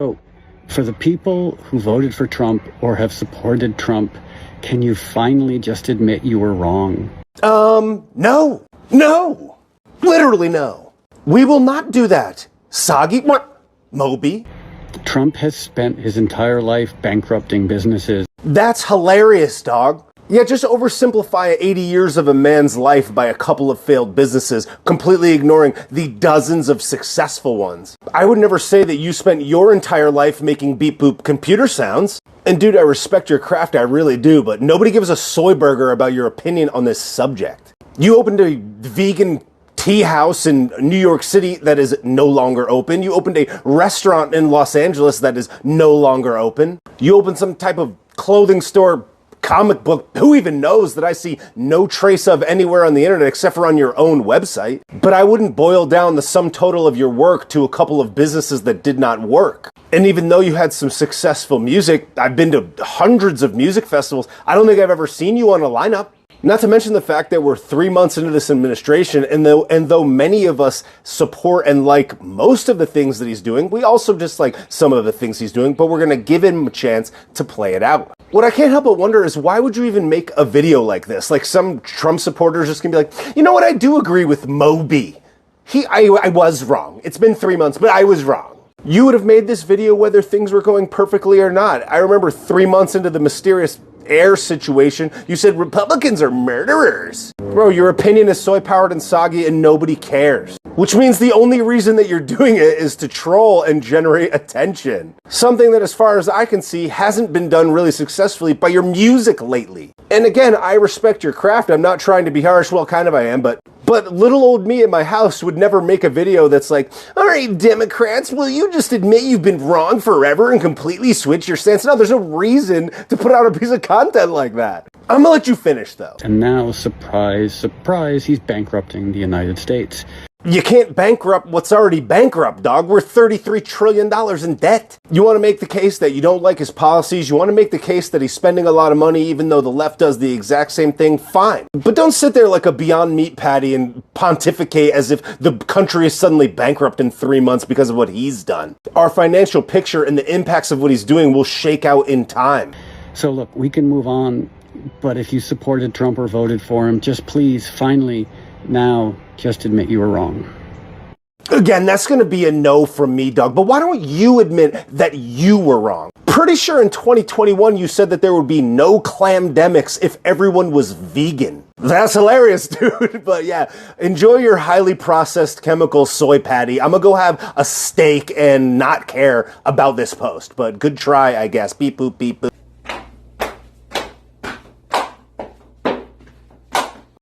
So, for the people who voted for Trump or have supported Trump, can you finally just admit you were wrong? No. No. Literally no. We will not do that. Soggy? What? Moby? Trump has spent his entire life bankrupting businesses. That's hilarious, dog. Yeah, just oversimplify 80 years of a man's life by a couple of failed businesses, completely ignoring the dozens of successful ones. I would never say that you spent your entire life making beep boop computer sounds. And dude, I respect your craft, I really do, but nobody gives a soy burger about your opinion on this subject. You opened a vegan tea house in New York City that is no longer open. You opened a restaurant in Los Angeles that is no longer open. You opened some type of clothing store, comic book, who even knows, that I see no trace of anywhere on the internet except for on your own website. But I wouldn't boil down the sum total of your work to a couple of businesses that did not work. And even though you had some successful music, I've been to hundreds of music festivals, I don't think I've ever seen you on a lineup. Not to mention the fact that we're 3 months into this administration, and though many of us support and like most of the things that he's doing, we also dislike some of the things he's doing, but we're going to give him a chance to play it out. What I can't help but wonder is, why would you even make a video like this? Like, some Trump supporters just going to be like, you know what, I do agree with Moby. I was wrong. It's been 3 months, but I was wrong. You would have made this video whether things were going perfectly or not. I remember 3 months into the mysterious air situation, you said Republicans are murderers. Bro, your opinion is soy-powered and soggy and nobody cares. Which means the only reason that you're doing it is to troll and generate attention. Something that, as far as I can see, hasn't been done really successfully by your music lately. And again, I respect your craft. I'm not trying to be harsh. Well, kind of I am, but little old me in my house would never make a video that's like, all right, Democrats, will you just admit you've been wrong forever and completely switch your stance? No, there's no reason to put out a piece of content like that. I'm gonna let you finish, though. And now, surprise, surprise, he's bankrupting the United States. You can't bankrupt what's already bankrupt, dog. We're $33 trillion in debt. You want to make the case that you don't like his policies. You want to make the case that he's spending a lot of money even though the left does the exact same thing. Fine. But don't sit there like a Beyond Meat patty and pontificate as if the country is suddenly bankrupt in 3 months because of what he's done. Our financial picture and the impacts of what he's doing will shake out in time. So look, we can move on, but if you supported Trump or voted for him, just please, finally, now, just admit you were wrong. Again, that's going to be a no from me, Doug. But why don't you admit that you were wrong? Pretty sure in 2021 you said that there would be no clamdemics if everyone was vegan. That's hilarious, dude. But yeah, enjoy your highly processed chemical soy patty. I'm going to go have a steak and not care about this post. But good try, I guess. Beep, boop, beep, boop.